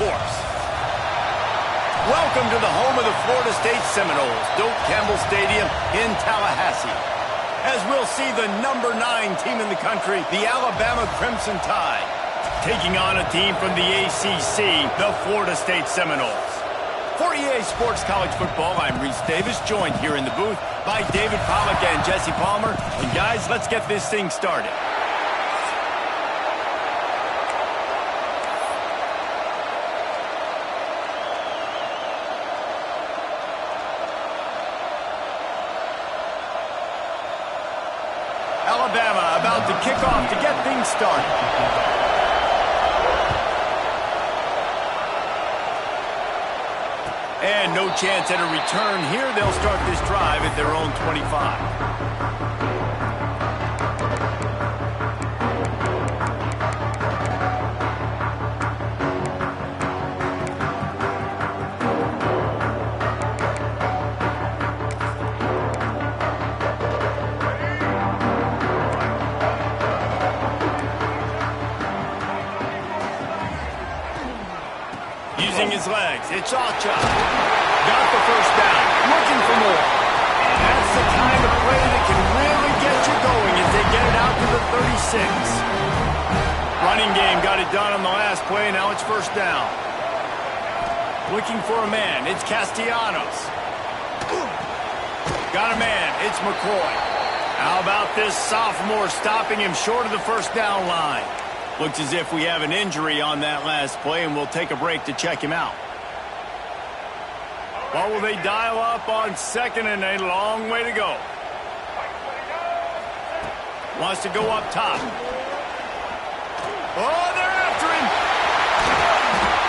force. Welcome to the home of the Florida State Seminoles, Doak Campbell Stadium in Tallahassee. As we'll see the number 9 team in the country, the Alabama Crimson Tide, taking on a team from the ACC, the Florida State Seminoles. For EA Sports College Football, I'm Reese Davis, joined here in the booth by David Pollack and Jesse Palmer. And guys, let's get this thing started. Alabama about to kick off to get things started. And no chance at a return here. They'll start this drive at their own 25. Using his legs, it's Ocha. Got the first down, looking for more. That's the kind of play that can really get you going as they get it out to the 36. Running game got it done on the last play, now it's first down. Looking for a man, it's Castellanos. Got a man, it's McCoy. How about this sophomore stopping him short of the first down line? Looks as if we have an injury on that last play, and we'll take a break to check him out. Well, will they dial up on second and a long way to go? Wants to go up top. Oh, they're after him.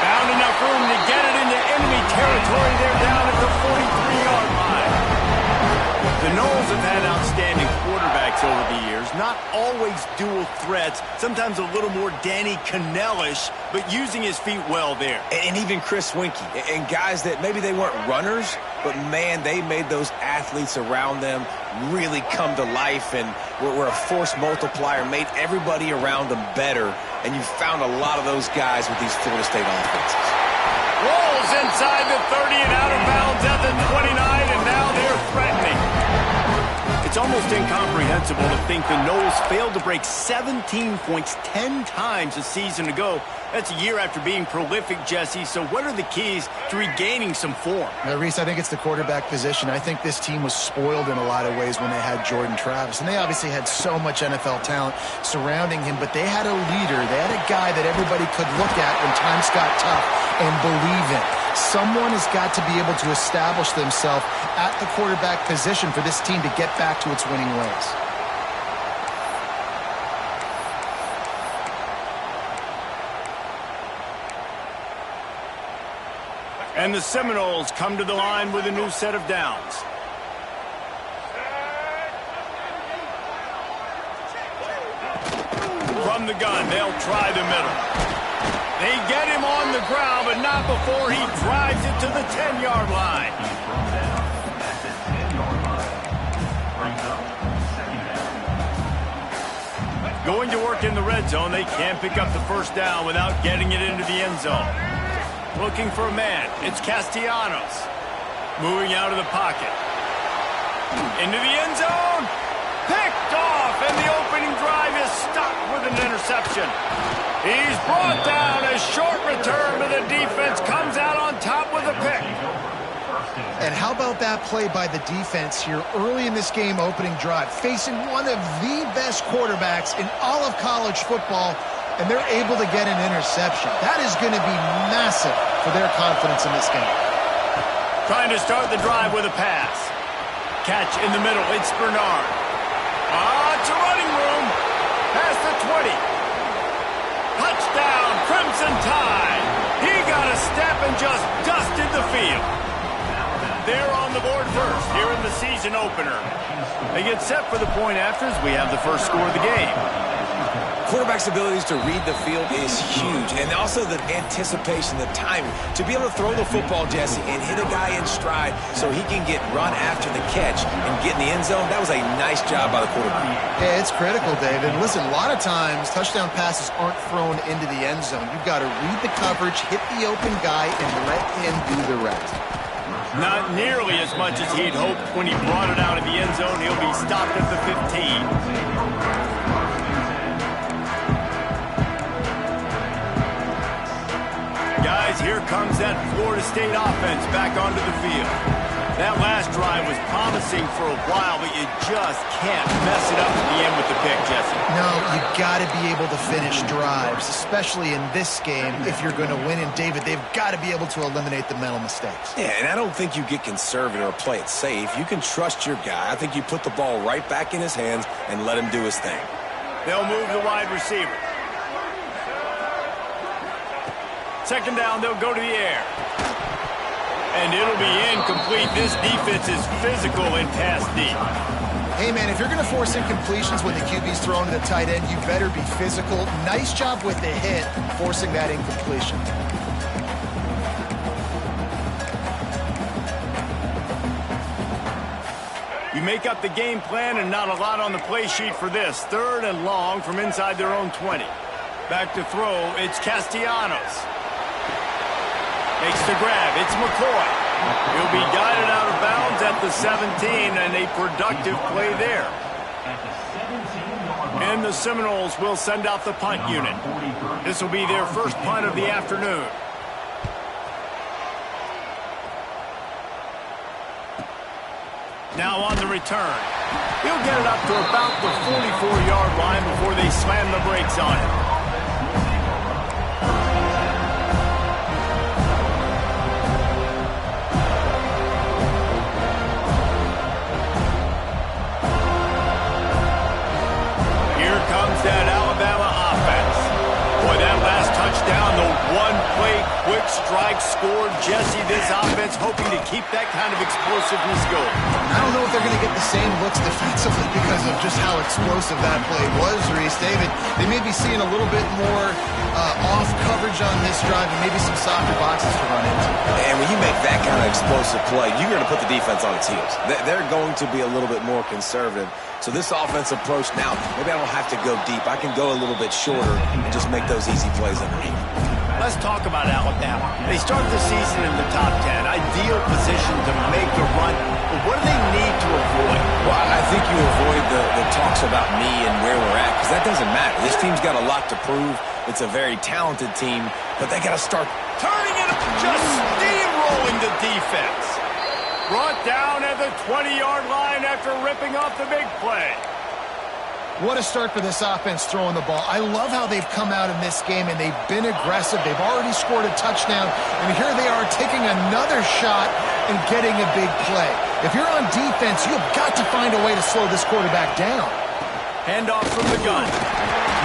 Found enough room to get it into enemy territory. They're down at the 43-yard line. The Noles have had outstanding quarterbacks over the years. Not always dual threats. Sometimes a little more Danny Cannell-ish, but using his feet well there. And even Chris Winkie. And guys that maybe they weren't runners, but, man, they made those athletes around them really come to life and were a force multiplier, made everybody around them better. And you found a lot of those guys with these Florida State offenses. Rolls inside the 30 and out of bounds at the 29, and now they're threatening. It's almost incomprehensible to think the Noles failed to break 17 points 10 times a season ago. That's a year after being prolific, Jesse. So what are the keys to regaining some form? Reese, I think it's the quarterback position. I think this team was spoiled in a lot of ways when they had Jordan Travis. And they obviously had so much NFL talent surrounding him, but they had a leader. They had a guy that everybody could look at when times got tough and believe in. Someone has got to be able to establish themselves at the quarterback position for this team to get back to its winning ways. And the Seminoles come to the line with a new set of downs. From the gun, they'll try the middle. They get him on the ground, but not before he drives it to the 10-yard line. Going to work in the red zone, they can't pick up the first down without getting it into the end zone. Looking for a man, it's Castellanos. Moving out of the pocket. Into the end zone. Picked off, and the opening drive is stopped with an interception. He's brought down. A short return, but the defense comes out on top with a pick. And how about that play by the defense here early in this game opening drive, facing one of the best quarterbacks in all of college football, and they're able to get an interception. That is going to be massive for their confidence in this game. Trying to start the drive with a pass. Catch in the middle. It's Bernard. It's a running room. Past the 20. Touchdown, Crimson Tide. He got a step and just dusted the field. They're on the board first here in the season opener. They get set for the point after as we have the first score of the game. Quarterback's abilities to read the field is huge, and also the anticipation, the timing. To be able to throw the football, Jesse, and hit a guy in stride so he can get run after the catch and get in the end zone, that was a nice job by the quarterback. Yeah, it's critical, David. Listen, a lot of times touchdown passes aren't thrown into the end zone. You've got to read the coverage, hit the open guy, and let him do the rest. Not nearly as much as he'd hoped when he brought it out of the end zone. He'll be stopped at the 15. Guys, here comes that Florida State offense back onto the field. That last drive was promising for a while, but you just can't mess it up at the end with the pick, Jesse. No, you got to be able to finish drives, especially in this game. If you're going to win, and David, they've got to be able to eliminate the mental mistakes. Yeah, and I don't think you get conservative or play it safe. You can trust your guy. I think you put the ball right back in his hands and let him do his thing. They'll move the wide receiver. Second down, they'll go to the air. And it'll be incomplete. This defense is physical in pass deep. Hey, man, if you're going to force incompletions when the QB's thrown to the tight end, you better be physical. Nice job with the hit, forcing that incompletion. You make up the game plan and not a lot on the play sheet for this. Third and long from inside their own 20. Back to throw, it's Castellanos. Makes the grab. It's McCoy. He'll be guided out of bounds at the 17, and a productive play there. And the Seminoles will send out the punt unit. This will be their first punt of the afternoon. Now on the return. He'll get it up to about the 44-yard line before they slam the brakes on it. That Alabama offense. Boy, that last touchdown, the one-play quick strike scored. Jesse, this offense hoping to keep that kind of explosiveness going. I don't know if they're going to get the same looks defensively because of just how explosive that play was, Reese. David, they may be seeing a little bit more off coverage on this drive and maybe some softer boxes to run into. And when you make that kind of explosive play, you're going to put the defense on its heels. They're going to be a little bit more conservative. So this offense approach now, maybe I don't have to go deep. I can go a little bit shorter and just make those easy plays underneath. Let's talk about Alabama. They start the season in the top 10. Ideal position to make a run. But what do they need to avoid? Well, I think you avoid the talks about me and where we're at, because that doesn't matter. This team's got a lot to prove. It's a very talented team, but they got to start turning it up, just steamrolling the defense. Brought down at the 20-yard line after ripping off the big play. What a start for this offense throwing the ball. I love how they've come out in this game, and they've been aggressive. They've already scored a touchdown, and here they are taking another shot and getting a big play. If you're on defense, you've got to find a way to slow this quarterback down. Handoff from the gun.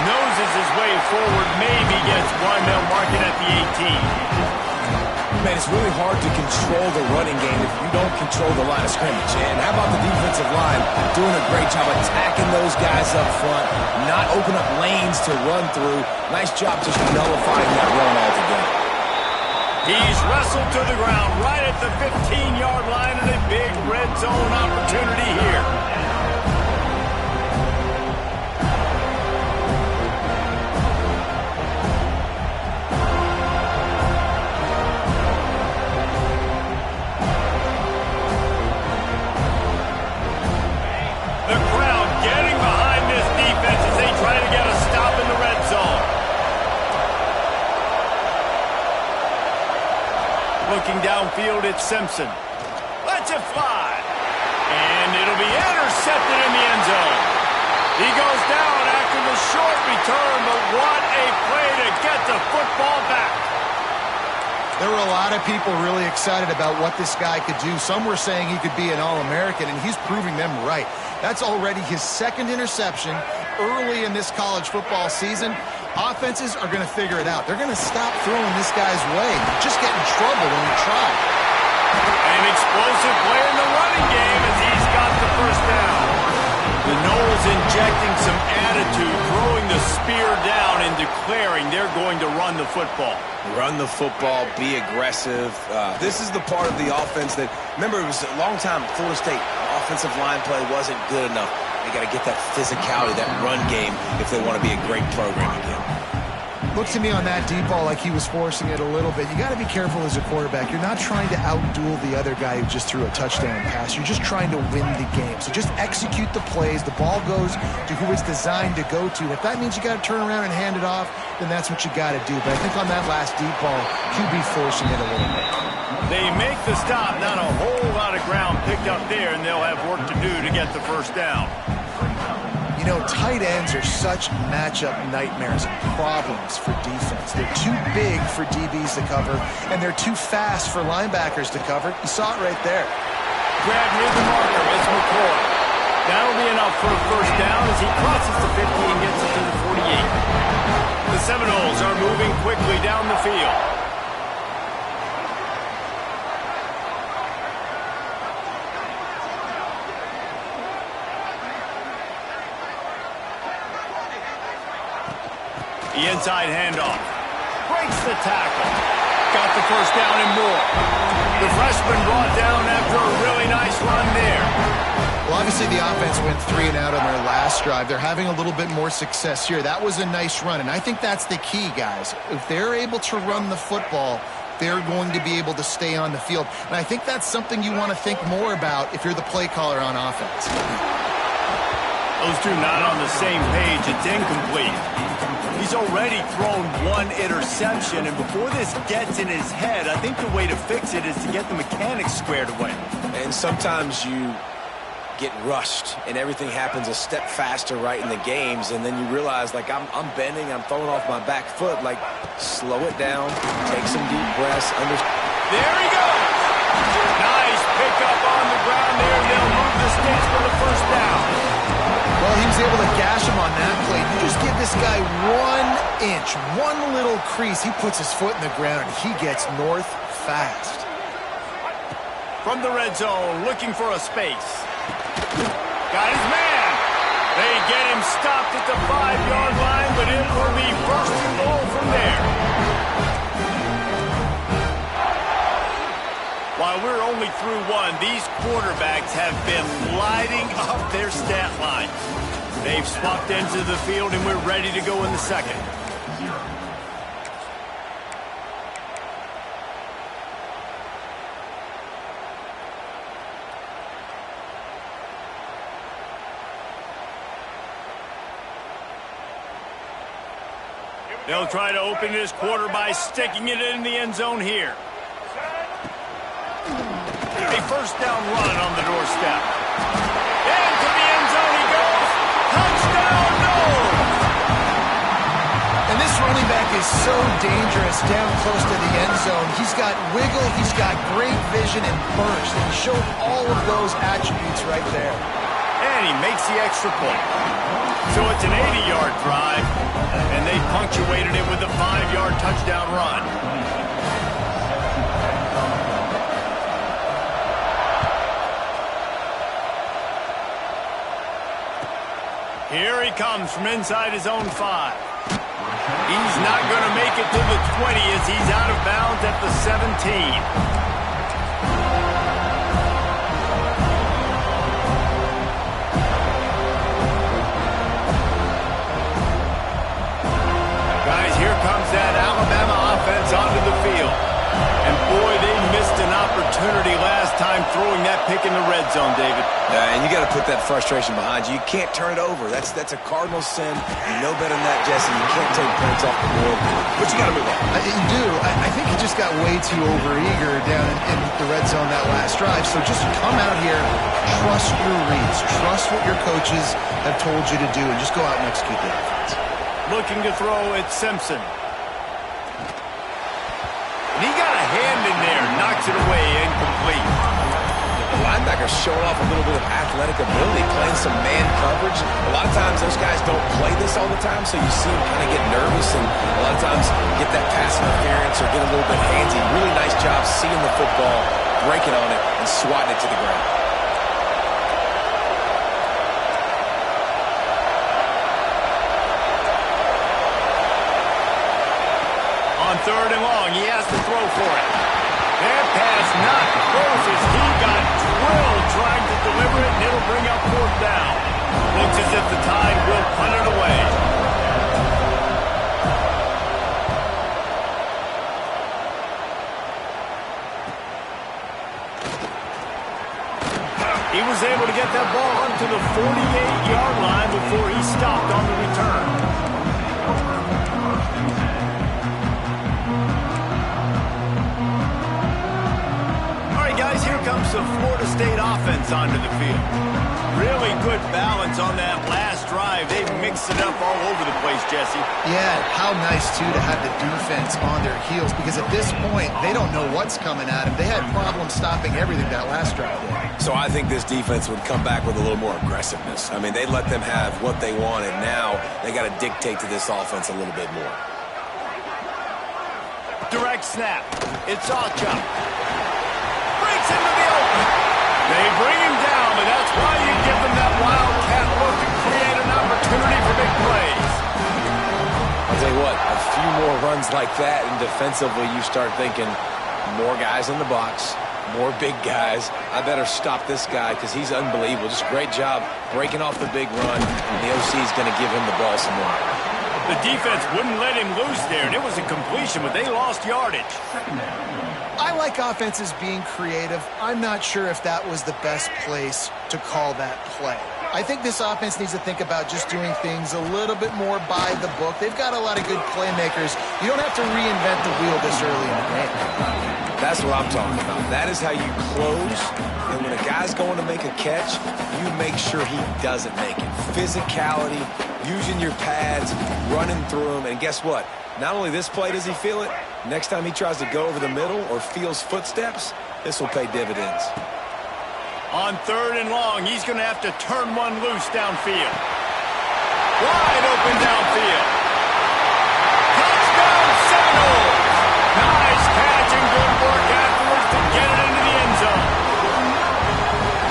Noses his way forward, maybe gets one. They'll mark it at the 18. Man, it's really hard to control the running game if you don't control the line of scrimmage. And how about the defensive line doing a great job attacking those guys up front, not open up lanes to run through. Nice job just nullifying that run altogether. He's wrestled to the ground right at the 15-yard line, and a big red zone opportunity here. Looking downfield, it's Simpson. Lets it fly. And it'll be intercepted in the end zone. He goes down after the short return, but what a play to get the football back. There were a lot of people really excited about what this guy could do. Some were saying he could be an All-American, and he's proving them right. That's already his second interception early in this college football season. Offenses are going to figure it out. They're going to stop throwing this guy's way. You just get in trouble when you try. An explosive play in the running game as he's got the first down. The Knowles injecting some attitude, throwing the spear down and declaring they're going to run the football. Run the football, be aggressive. This is the part of the offense that, remember, it was a long time Florida State offensive line play wasn't good enough. They got to get that physicality, that run game, if they want to be a great program again. Looked to me on that deep ball like he was forcing it a little bit. You got to be careful as a quarterback. You're not trying to outduel the other guy who just threw a touchdown pass. You're just trying to win the game. So just execute the plays. The ball goes to who it's designed to go to. If that means you got to turn around and hand it off, then that's what you got to do. But I think on that last deep ball, QB forcing it a little bit. They make the stop. Not a whole lot of ground picked up there, and they'll have work to do to get the first down. You know, tight ends are such matchup nightmares and problems for defense. They're too big for DBs to cover, and they're too fast for linebackers to cover. You saw it right there. Grab near the marker. It's McCoy. That'll be enough for a first down as he crosses the 50 and gets it to the 48. The Seminoles are moving quickly down the field. The inside handoff. Breaks the tackle. Got the first down and more. The freshman brought down after a really nice run there. Well, obviously the offense went 3 and out on their last drive. They're having a little bit more success here. That was a nice run, and I think that's the key, guys. If they're able to run the football, they're going to be able to stay on the field. And I think that's something you want to think more about if you're the play caller on offense. Those two not on the same page. It's incomplete. He's already thrown one interception, and before this gets in his head, I think the way to fix it is to get the mechanics squared away. And sometimes you get rushed, and everything happens a step faster right in the games, and then you realize, like, I'm bending, I'm throwing off my back foot. Like, slow it down, take some deep breaths. There he goes! Nice pickup on the ground there, and they'll move the sticks for the first down. Well, he was able to gash him on that play. You just give this guy 1 inch, one little crease. He puts his foot in the ground, and he gets north fast. From the red zone, looking for a space. Got his man. They get him stopped at the 5-yard line, but it will be first and goal from there. While we're only through one, these quarterbacks have been lighting up their stat line. They've swapped ends of the field, and we're ready to go in the second. They'll try to open this quarter by sticking it in the end zone here. A first down run on the doorstep. Into the end zone he goes. Touchdown, no! And this running back is so dangerous down close to the end zone. He's got wiggle, he's got great vision and burst. And he showed all of those attributes right there. And he makes the extra point. So it's an 80-yard drive, and they punctuated it with a 5-yard touchdown run. Here he comes from inside his own 5. He's not going to make it to the 20 as he's out of bounds at the 17. Guys, here comes that Alabama offense onto the field. And boy, they missed an opportunity last time throwing that pick in the red zone, David. And you got to put that frustration behind you. You can't turn it over. That's a cardinal sin. You know better than that, Jesse. You can't take points off the board. But you got to move on. You do. I think he just got way too overeager down in the red zone that last drive. So just come out here, trust your reads, trust what your coaches have told you to do, and just go out and execute the offense. Looking to throw, it's Simpson. And he got a hand in there, knocks it away, incomplete. The linebacker's showing off a little bit of athletic ability, playing some man coverage. A lot of times those guys don't play this all the time, so you see them kind of get nervous and a lot of times get that pass interference or get a little bit handsy. Really nice job seeing the football, breaking on it, and swatting it to the ground. bring up fourth down. Looks as if the Tide will punt it away. He was able to get that ball up to the 48-yard line before he stopped on the return. All right, guys, here comes the Florida State offense onto the field. Really good balance on that last drive. They mixed it up all over the place, Jesse. Yeah, how nice, too, to have the defense on their heels, because at this point, they don't know what's coming at them. They had problems stopping everything that last drive did. So I think this defense would come back with a little more aggressiveness. I mean, they let them have what they wanted. Now they got to dictate to this offense a little bit more. Direct snap. It's Alchuk. Breaks into the open. They bring him down, but that's why you give them that wildcat look and create an opportunity for big plays. I'll tell you what, a few more runs like that, and defensively you start thinking more guys in the box, more big guys. I better stop this guy because he's unbelievable. Just great job breaking off the big run, and the OC is going to give him the ball some more. The defense wouldn't let him loose there, and it was a completion, but they lost yardage. I like offenses being creative. I'm not sure if that was the best place to call that play. I think this offense needs to think about just doing things a little bit more by the book. They've got a lot of good playmakers. You don't have to reinvent the wheel this early in the game. That's what I'm talking about. That is how you close. And when a guy's going to make a catch, you make sure he doesn't make it. Physicality, using your pads, running through them. And guess what? Not only this play does he feel it, next time he tries to go over the middle or feels footsteps, this will pay dividends. On 3rd and long, he's going to have to turn one loose downfield. Wide open downfield. Touchdown Seminoles. Nice catch and good work afterwards to get it into the end zone.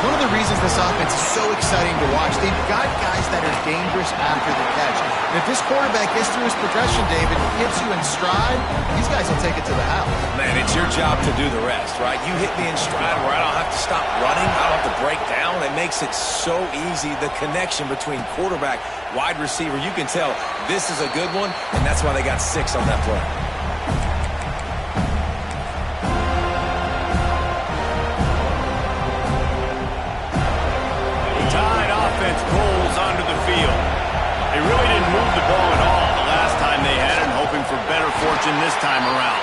One of the reasons this offense is so exciting to watch, they've got guys that are dangerous after the catch. And if this quarterback gets through his progression, David, gets you in stride, these guys will take it to the house. Man, it's your job to do the rest, right? You hit me in stride where I don't have to stop running. I don't have to break down. It makes it so easy. The connection between quarterback, wide receiver, you can tell this is a good one, and that's why they got 6 on that play. Rolls onto the field. They really didn't move the ball at all the last time they had it, hoping for better fortune this time around.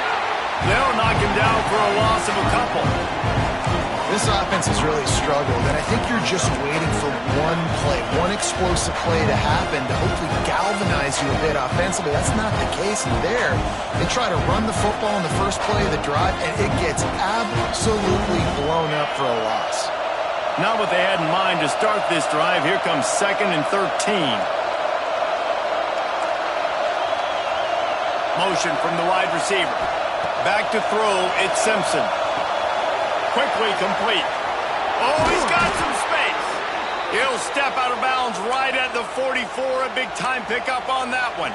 They'll knock him down for a loss of a couple. This offense has really struggled, and I think you're just waiting for one play, one explosive play to happen to hopefully galvanize you a bit offensively. That's not the case there. They try to run the football in the first play of the drive, and it gets absolutely blown up for a loss. Not what they had in mind to start this drive. Here comes 2nd and 13. Motion from the wide receiver. Back to throw, it's Simpson. Quickly complete. Oh, he's got some space. He'll step out of bounds right at the 44. A big time pickup on that one.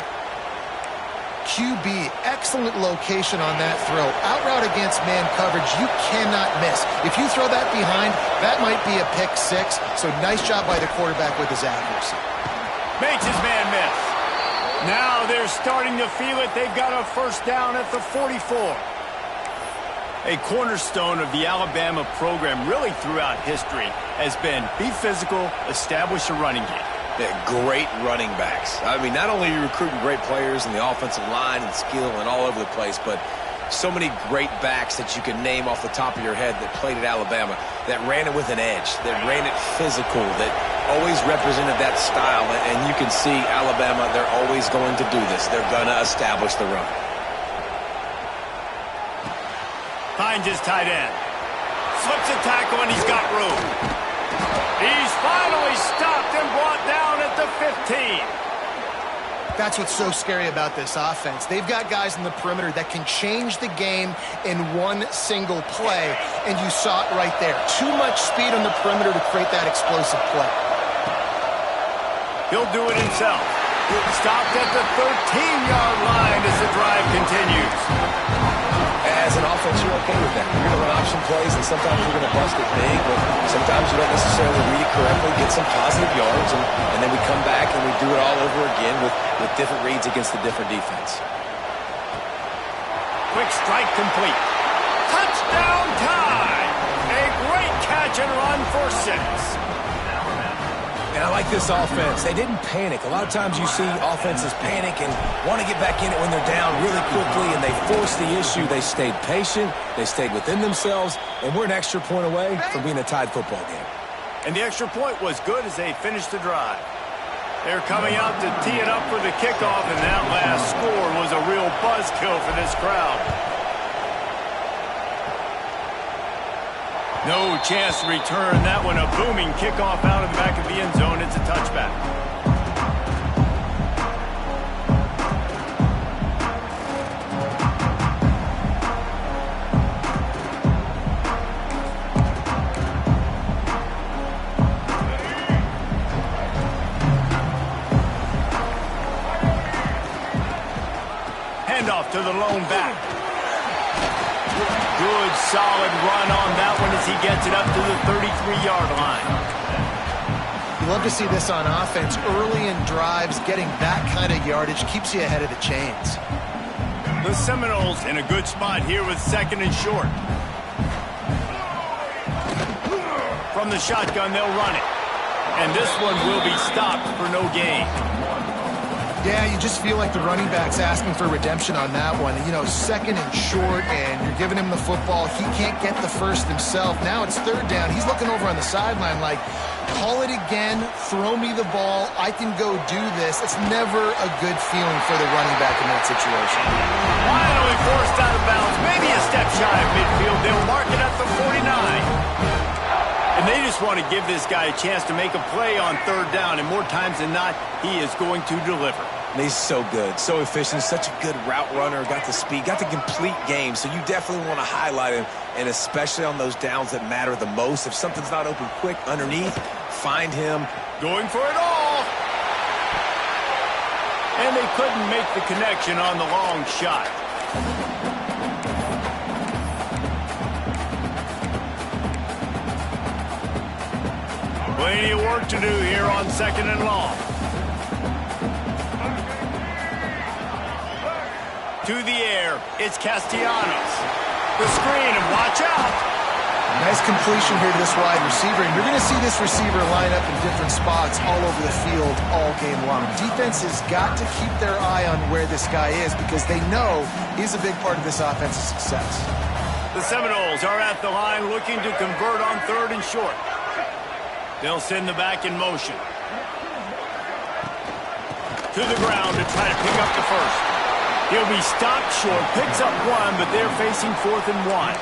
QB, excellent location on that throw. Out route against man coverage, you cannot miss. If you throw that behind, that might be a pick 6. So nice job by the quarterback with his accuracy. Makes his man miss. Now they're starting to feel it. They've got a first down at the 44. A cornerstone of the Alabama program really throughout history has been be physical, establish a running game. They're great running backs. I mean, not only are you recruiting great players in the offensive line and skill and all over the place, but so many great backs that you can name off the top of your head that played at Alabama, that ran it with an edge, that ran it physical, that always represented that style. And you can see Alabama, they're always going to do this. They're going to establish the run. Finds his tight end. Slips a tackle and he's got room. He's finally stopped and brought down at the 15. That's what's so scary about this offense. They've got guys in the perimeter that can change the game in one single play, and you saw it right there. Too much speed on the perimeter to create that explosive play. He'll do it himself. Stopped at the 13-yard line as the drive continues. As an offense, you're okay with that. You're going to run option plays, and sometimes you're going to bust it big, but sometimes you don't necessarily read it correctly, get some positive yards, and then we come back and we do it all over again with different reads against the different defense. Quick strike complete. Touchdown time! A great catch and run for 6. And I like this offense. They didn't panic. A lot of times you see offenses panic and want to get back in it when they're down really quickly, and they forced the issue. They stayed patient. They stayed within themselves, and we're an extra point away from being a tied football game. And the extra point was good as they finished the drive. They're coming out to tee it up for the kickoff, and that last score was a real buzzkill for this crowd. No chance to return that one. A booming kickoff out of the back of the end zone. It's a touchback. Handoff to the lone back. Good, solid run on that one as he gets it up to the 33-yard line. You love to see this on offense. Early in drives, getting that kind of yardage keeps you ahead of the chains. The Seminoles in a good spot here with 2nd and short. From the shotgun, they'll run it. And this one will be stopped for no gain. Yeah, you just feel like the running back's asking for redemption on that one. You know, 2nd and short, and you're giving him the football. He can't get the first himself. Now it's 3rd down. He's looking over on the sideline like, call it again, throw me the ball, I can go do this. It's never a good feeling for the running back in that situation. Finally forced out of bounds, maybe a step shy of midfield. They'll mark it at the 49. And they just want to give this guy a chance to make a play on 3rd down, and more times than not, he is going to deliver. And he's so good, so efficient, such a good route runner, got the speed, got the complete game, so you definitely want to highlight him, and especially on those downs that matter the most. If something's not open quick underneath, find him. Going for it all. And they couldn't make the connection on the long shot. Plenty of work to do here on 2nd and long. To the air, it's Castellanos. The screen, and watch out. Nice completion here to this wide receiver, and you're going to see this receiver line up in different spots all over the field all game long. Defense has got to keep their eye on where this guy is because they know he's a big part of this offense's success. The Seminoles are at the line looking to convert on 3rd and short. They'll send the back in motion. To the ground to try to pick up the first. He'll be stopped short, picks up 1, but they're facing 4th and 1.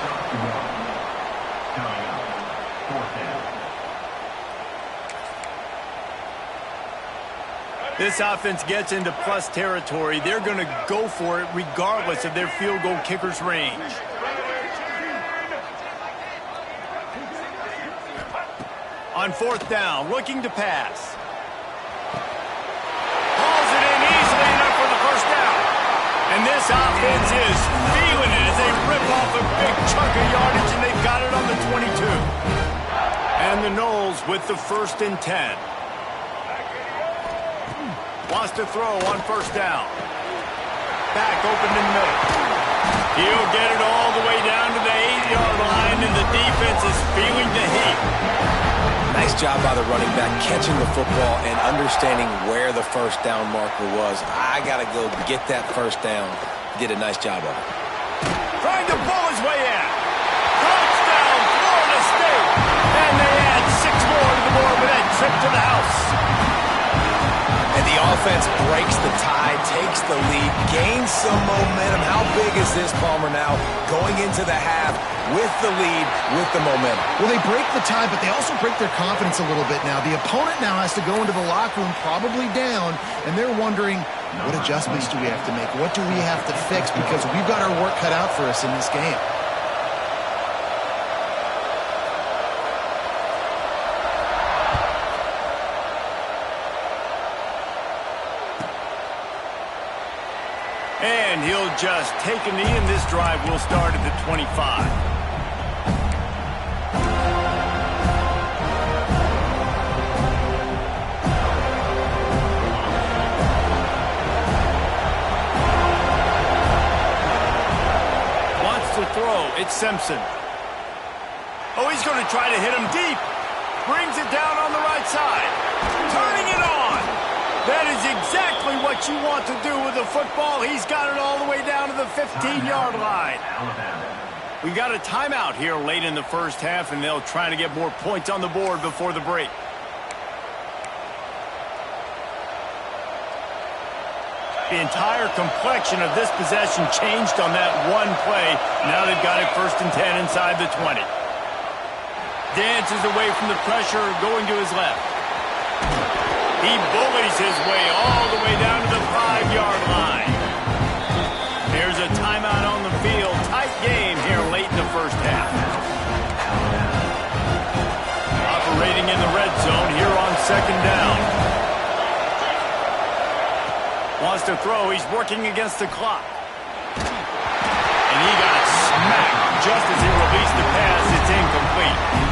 This offense gets into plus territory. They're going to go for it regardless of their field goal kicker's range. On 4th down, looking to pass. Hauls it in easily enough for the first down. And this offense is feeling it as they rip off a big chunk of yardage, and they've got it on the 22. And the Noles with the 1st and 10. Wants to throw on 1st down. Back open in the middle. He'll get it all the way down to the 8-yard line, and the defense is feeling the heat. Nice job by the running back catching the football and understanding where the 1st down marker was. I got to go get that 1st down. He did a nice job of it. Trying to pull his way in. Touchdown, Florida State. And they add 6 more to the board with that trip to the house. And the offense breaks the tie, takes the lead, gains some momentum. How big is this, Palmer, now going into the half with the lead, with the momentum? Well, they break the tie, but they also break their confidence a little bit now. The opponent now has to go into the locker room probably down, and they're wondering, what adjustments do we have to make? What do we have to fix? Because we've got our work cut out for us in this game. And And he'll just take a knee, and this drive will start at the 25. Wants to throw. It's Simpson. Oh, he's going to try to hit him deep. Brings it down on the right side. Turning it on. That is exactly what you want to do with the football. He's got it all the way down to the 15-yard line. We got a timeout here late in the first half, and they'll try to get more points on the board before the break. The entire complexion of this possession changed on that one play. Now they've got it 1st and 10 inside the 20. Dances away from the pressure, going to his left. He bullies his way all the way down to the 5-yard line. There's a timeout on the field. Tight game here late in the first half. Operating in the red zone here on 2nd down. Wants to throw. He's working against the clock. And he got smacked just as he released the pass. It's incomplete.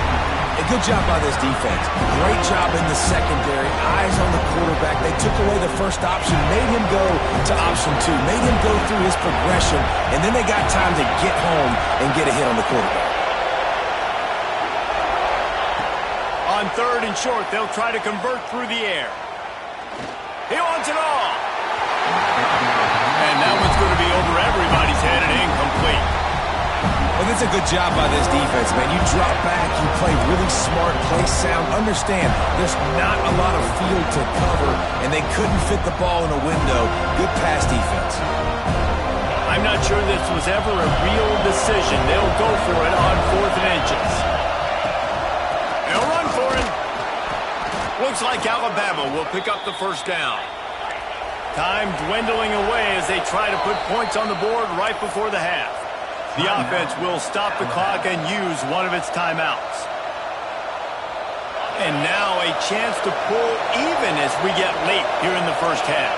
A good job by this defense. Great job in the secondary. Eyes on the quarterback. They took away the first option, made him go to option 2, made him go through his progression, and then they got time to get home and get a hit on the quarterback. On 3rd and short, they'll try to convert through the air. He wants it all. And that one's going to be over everybody's head and incomplete. Well, that's a good job by this defense, man. You drop back, you play really smart, play sound. Understand, there's not a lot of field to cover, and they couldn't fit the ball in a window. Good pass defense. I'm not sure this was ever a real decision. They'll go for it on 4th and inches. They'll run for it. Looks like Alabama will pick up the 1st down. Time dwindling away as they try to put points on the board right before the half. The offense will stop the clock and use one of its timeouts. And now a chance to pull even as we get late here in the first half.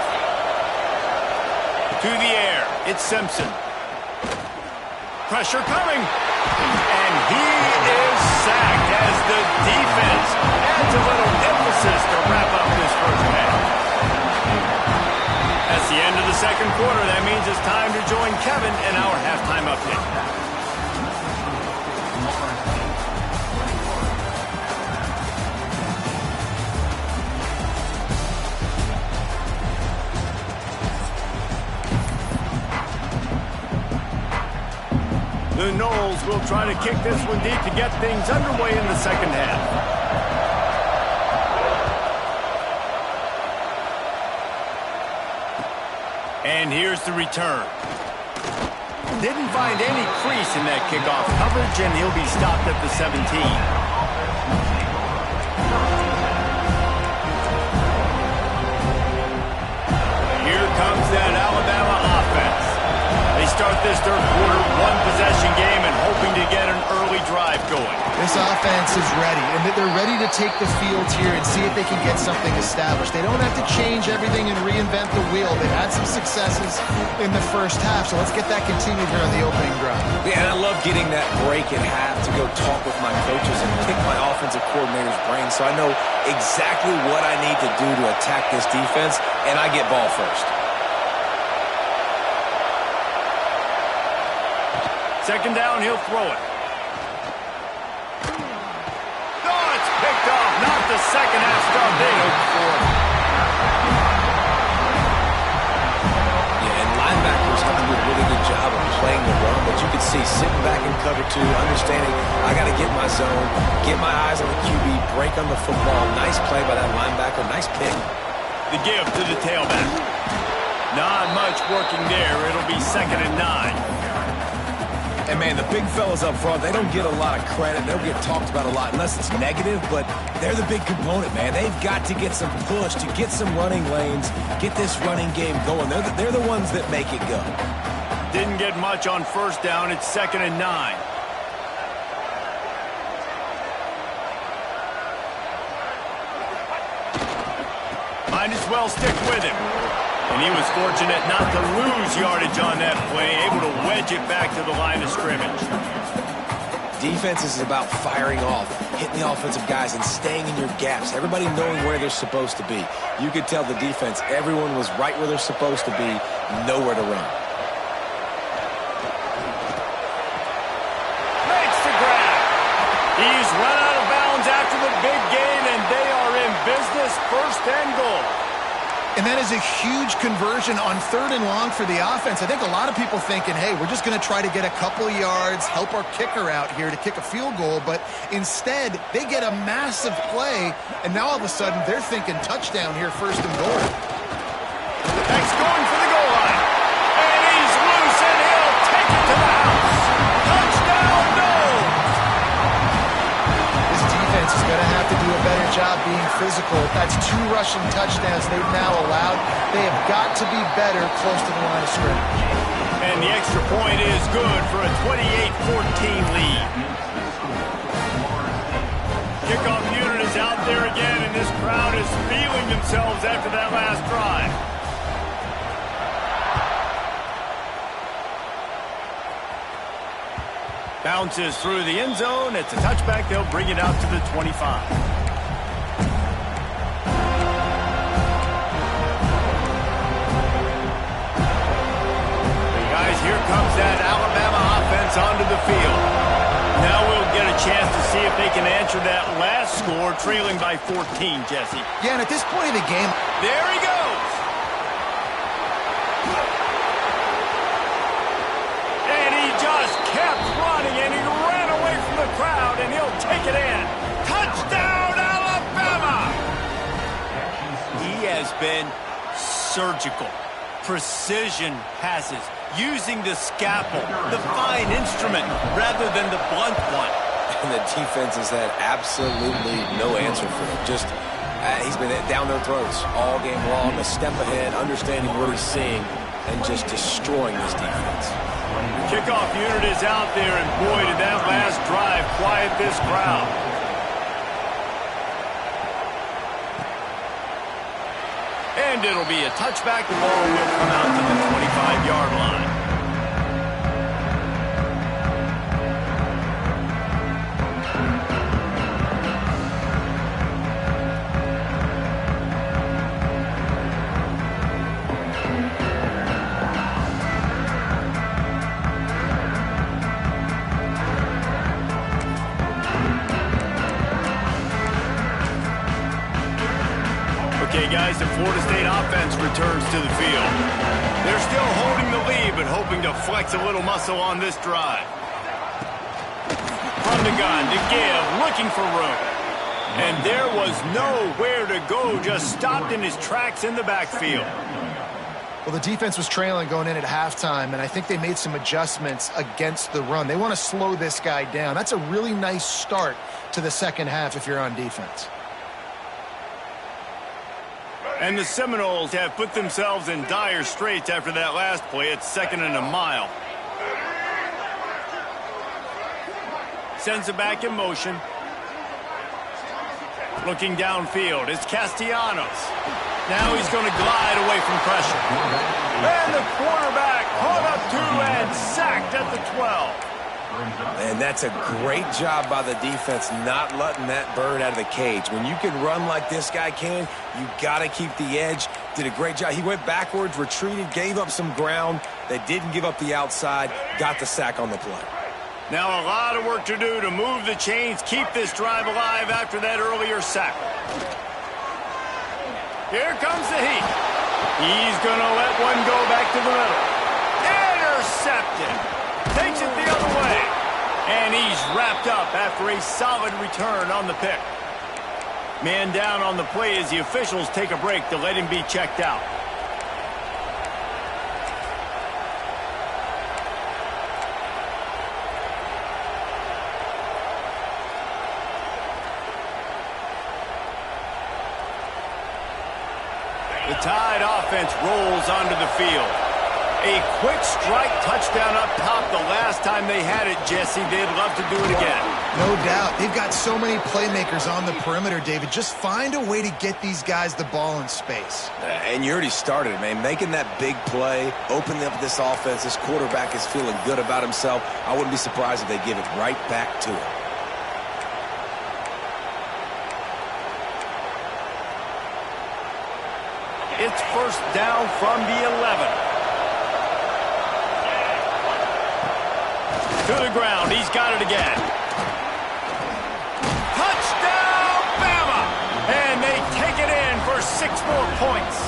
To the air, it's Simpson. Pressure coming. And he is sacked as the defense adds a little emphasis to wrap up this first half. That's the end of the 2nd quarter. That means it's time to join Kevin in our halftime update. The Knowles will try to kick this one deep to get things underway in the 2nd half. And here's the return. Didn't find any crease in that kickoff coverage, and he'll be stopped at the 17. Here comes that Alabama offense. They start this 3rd quarter one-possession game and hoping to get an early drive going. This offense is ready, and they're ready to take the field here and see if they can get something established. They don't have to change everything and reinvent the wheel. They've had some successes in the first half, so let's get that continued here on the opening drive. Yeah, and I love getting that break at half to go talk with my coaches and pick my offensive coordinator's brain so I know exactly what I need to do to attack this defense, and I get ball first. 2nd down, he'll throw it. Oh, it's picked off. Not the second half start they hoped for. Yeah, and linebackers have to do a really good job of playing the run, but you can see sitting back in cover 2, understanding I got to get my zone, get my eyes on the QB, break on the football. Nice play by that linebacker. Nice pick. The give to the tailback. Not much working there. It'll be 2nd and 9. And, man, the big fellas up front, they don't get a lot of credit. They don't get talked about a lot unless it's negative, but they're the big component, man. They've got to get some push to get some running lanes, get this running game going. They're the ones that make it go. Didn't get much on 1st down. It's 2nd and 9. Might as well stick with him. And he was fortunate not to lose yardage on that play, able to wedge it back to the line of scrimmage. Defense is about firing off, hitting the offensive guys, and staying in your gaps. Everybody knowing where they're supposed to be. You could tell the defense, everyone was right where they're supposed to be, nowhere to run. Makes the grab. He's run out of bounds after the big gain, and they are in business, 1st and goal. And that is a huge conversion on 3rd and long for the offense. I think a lot of people thinking, hey, we're just going to try to get a couple of yards, help our kicker out here to kick a field goal. But instead, they get a massive play, and now all of a sudden they're thinking touchdown here, 1st and goal. Next going for the goal line. And he's loose, and he'll take it to the house. Touchdown, no! This defense is going to have to do a better job being physical. That's 2 rushing touchdowns they've now allowed. They have got to be better close to the line of scrimmage. And the extra point is good for a 28-14 lead. Kickoff unit is out there again, and this crowd is feeling themselves after that last drive. Bounces through the end zone. It's a touchback. They'll bring it out to the 25. Here comes that Alabama offense onto the field. Now we'll get a chance to see if they can answer that last score, trailing by 14, Jesse. Yeah, and at this point of the game, there he goes. And he just kept running, and he ran away from the crowd, and he'll take it in. Touchdown, Alabama! He has been surgical. Precision passes, using the scalpel, the fine instrument, rather than the blunt one. And the defense has had absolutely no answer for him. Just, he's been down their throats all game long, a step ahead, understanding what he's seeing, and just destroying this defense. The kickoff unit is out there, and boy, did that last drive quiet this crowd. And it'll be a touchback. The ball will come out to the 25-yard line. Okay, guys, the Florida State offense returns to the field. They're still holding the lead, but hoping to flex a little muscle on this drive. From the gun to give, looking for room. And there was nowhere to go, just stopped in his tracks in the backfield. Well, the defense was trailing going in at halftime, and I think they made some adjustments against the run. They want to slow this guy down. That's a really nice start to the second half if you're on defense. And the Seminoles have put themselves in dire straits after that last play. It's 2nd and a mile. Sends it back in motion. Looking downfield, it's Castellanos. Now he's going to glide away from pressure. And the quarterback caught up to and sacked at the 12. And that's a great job by the defense not letting that bird out of the cage. When you can run like this guy can, you got to keep the edge. Did a great job. He went backwards, retreated, gave up some ground. They didn't give up the outside, got the sack on the play. Now a lot of work to do to move the chains, keep this drive alive after that earlier sack. Here comes the heat. He's going to let one go back to the middle. Intercepted. Takes it the other way. And he's wrapped up after a solid return on the pick. Man down on the play as the officials take a break to let him be checked out. The Tide offense rolls onto the field. A quick strike touchdown up top the last time they had it, Jesse. They'd love to do it again. No doubt. They've got so many playmakers on the perimeter, David. Just find a way to get these guys the ball in space. And you already started, man. Making that big play, opening up this offense. This quarterback is feeling good about himself. I wouldn't be surprised if they give it right back to him. It's first down from the 11. To the ground. He's got it again. Touchdown, Bama! And they take it in for 6 more points.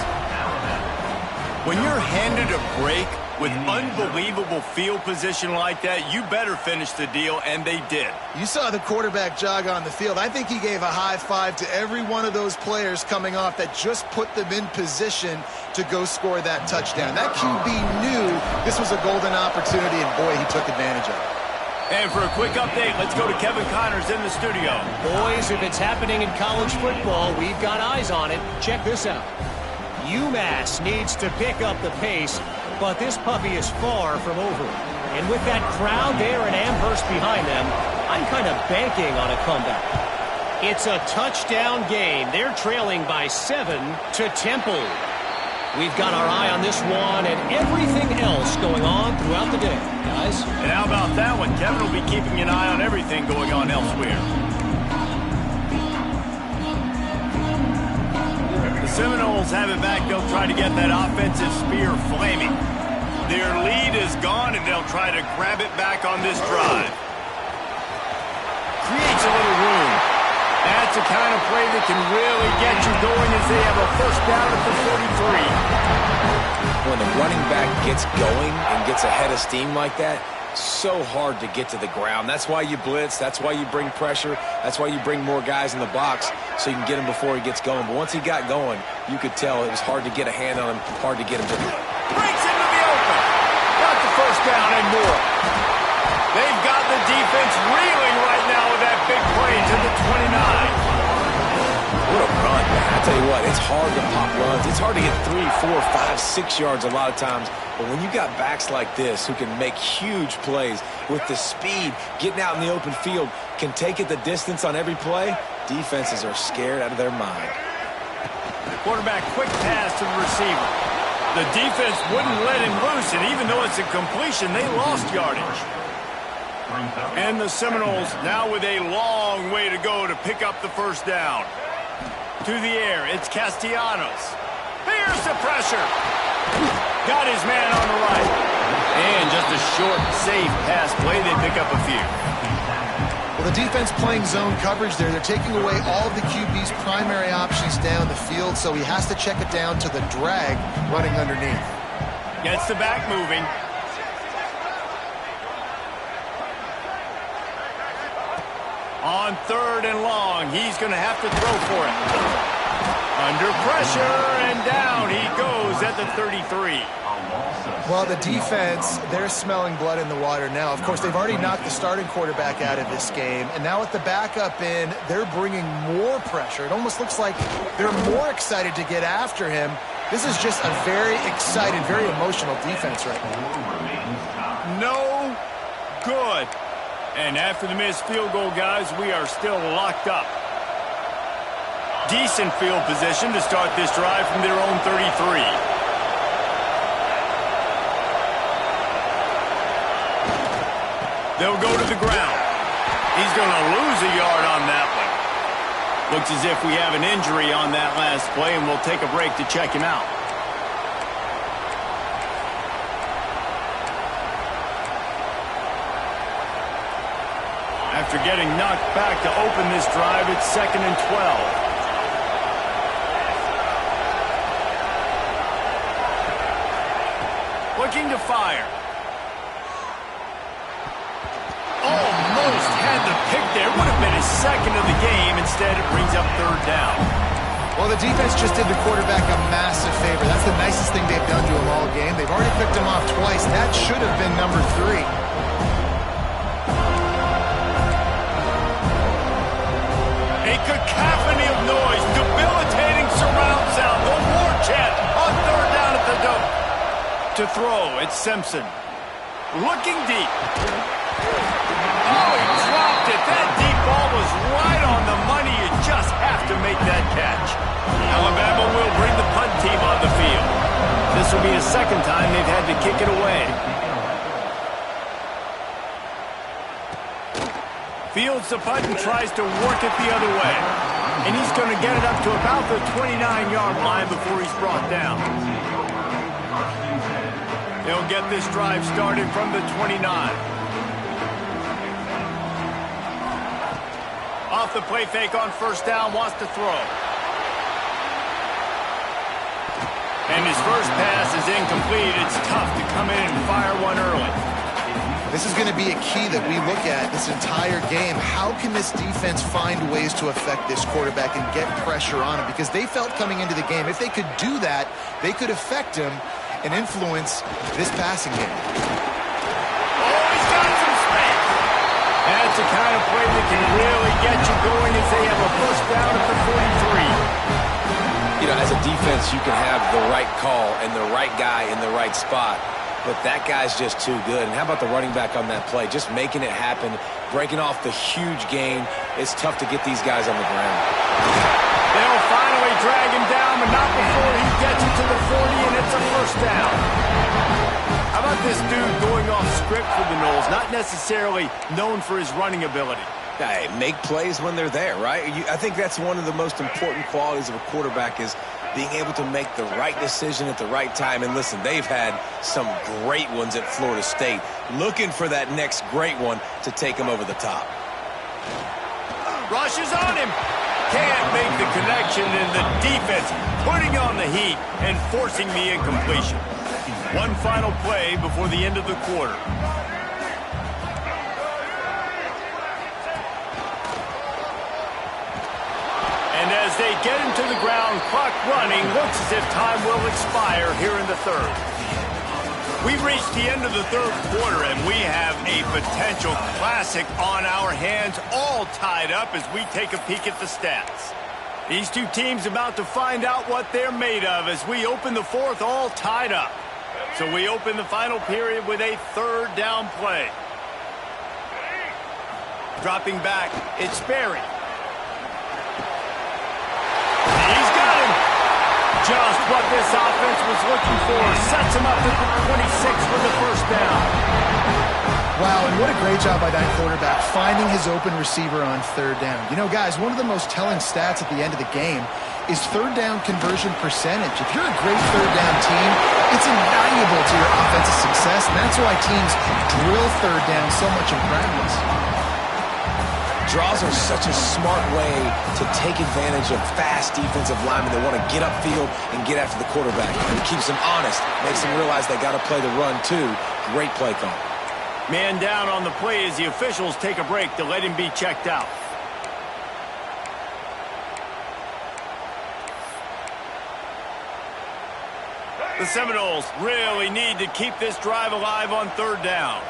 When you're handed a break with unbelievable field position like that, you better finish the deal, and they did. You saw the quarterback jog on the field. I think he gave a high five to every one of those players coming off that just put them in position to go score that touchdown. That QB knew this was a golden opportunity, and boy, he took advantage of it. And for a quick update, let's go to Kevin Connors in the studio. Boys, if it's happening in college football, we've got eyes on it. Check this out. UMass needs to pick up the pace, but this puppy is far from over. And with that crowd there in Amherst behind them, I'm kind of banking on a comeback. It's a touchdown game. They're trailing by 7 to Temple. We've got our eye on this one and everything else going on throughout the day, guys. And how about that one? Kevin will be keeping an eye on everything going on elsewhere. The Seminoles have it back. They'll try to get that offensive spear flaming. Their lead is gone, and they'll try to grab it back on this drive. Creates a little room. That's the kind of play that can really get you going as they have a first down at the 43. When the running back gets going and gets ahead of steam like that, so hard to get to the ground. That's why you blitz. That's why you bring pressure. That's why you bring more guys in the box so you can get him before he gets going. But once he got going, you could tell it was hard to get a hand on him, hard to get him to the... Breaks into the open. Got the first down and more. They've got the defense reeling right now with that big play to the 29. What a run, man. I tell you what, it's hard to pop runs. It's hard to get 3, 4, 5, 6 yards a lot of times. But when you got backs like this who can make huge plays with the speed, getting out in the open field, can take it the distance on every play, defenses are scared out of their mind. Quarterback quick pass to the receiver. The defense wouldn't let him loose, and even though it's a completion, they lost yardage. And the Seminoles now with a long way to go to pick up the first down. To the air, it's Castellanos. Here's the pressure. Got his man on the right. And just a short, safe pass play. They pick up a few. Well, the defense playing zone coverage there. They're taking away all of the QB's primary options down the field, so he has to check it down to the drag running underneath. Gets the back moving. On 3rd and long, he's going to have to throw for it. Under pressure, and down he goes at the 33. Well, the defense, they're smelling blood in the water now. Of course, they've already knocked the starting quarterback out of this game, and now with the backup in, they're bringing more pressure. It almost looks like they're more excited to get after him. This is just a very excited, very emotional defense right now. No good. And after the missed field goal, guys, we are still locked up. Decent field position to start this drive from their own 33. They'll go to the ground. He's going to lose a yard on that one. Looks as if we have an injury on that last play, and we'll take a break to check him out. After getting knocked back to open this drive, it's 2nd and 12. Looking to fire. Almost had the pick there. Would have been his second of the game. Instead, it brings up 3rd down. Well, the defense just did the quarterback a massive favor. That's the nicest thing they've done to him all game. They've already picked him off twice. That should have been number 3. A cacophony of noise, debilitating surround sound, the war chant on 3rd down at the dope. To throw, it's Simpson. Looking deep. Oh, he dropped it. That deep ball was right on the money. You just have to make that catch. Alabama will bring the punt team on the field. This will be the second time they've had to kick it away. Fields the punt and tries to work it the other way. And he's going to get it up to about the 29-yard line before he's brought down. They'll get this drive started from the 29. Off the play fake on first down, wants to throw. And his first pass is incomplete. It's tough to come in and fire one early. This is going to be a key that we look at this entire game. How can this defense find ways to affect this quarterback and get pressure on him? Because they felt coming into the game, if they could do that, they could affect him and influence this passing game. Oh, he's got some space. That's the kind of play that can really get you going as they have a first down at the 43. You know, as a defense, you can have the right call and the right guy in the right spot. But that guy's just too good. And how about the running back on that play? Just making it happen, breaking off the huge gain. It's tough to get these guys on the ground. They'll finally drag him down, but not before he gets it to the 40, and it's a first down. How about this dude going off script for the Noles? Not necessarily known for his running ability. Hey, make plays when they're there, right? I think that's one of the most important qualities of a quarterback is being able to make the right decision at the right time. And listen, they've had some great ones at Florida State. Looking for that next great one to take them over the top. Rushes on him. Can't make the connection, and the defense putting on the heat and forcing the incompletion. One final play before the end of the quarter. And as they get him to the ground, clock running, looks as if time will expire here in the third. We've reached the end of the third quarter, and we have a potential classic on our hands, all tied up as we take a peek at the stats. These two teams about to find out what they're made of as we open the fourth, all tied up. So we open the final period with a third down play. Dropping back, it's Sperry. He's got him. Just what this offense was looking for. Sets him up at the 26 for the first down. Wow, and what a great job by that quarterback, finding his open receiver on third down. You know, guys, one of the most telling stats at the end of the game is third down conversion percentage. If you're a great third down team, it's invaluable to your offensive success, and that's why teams drill third down so much in practice. Draws are such a smart way to take advantage of fast defensive linemen that want to get upfield and get after the quarterback. It keeps them honest, makes them realize they got to play the run too. Great play call. Man down on the play as the officials take a break to let him be checked out. The Seminoles really need to keep this drive alive on third down.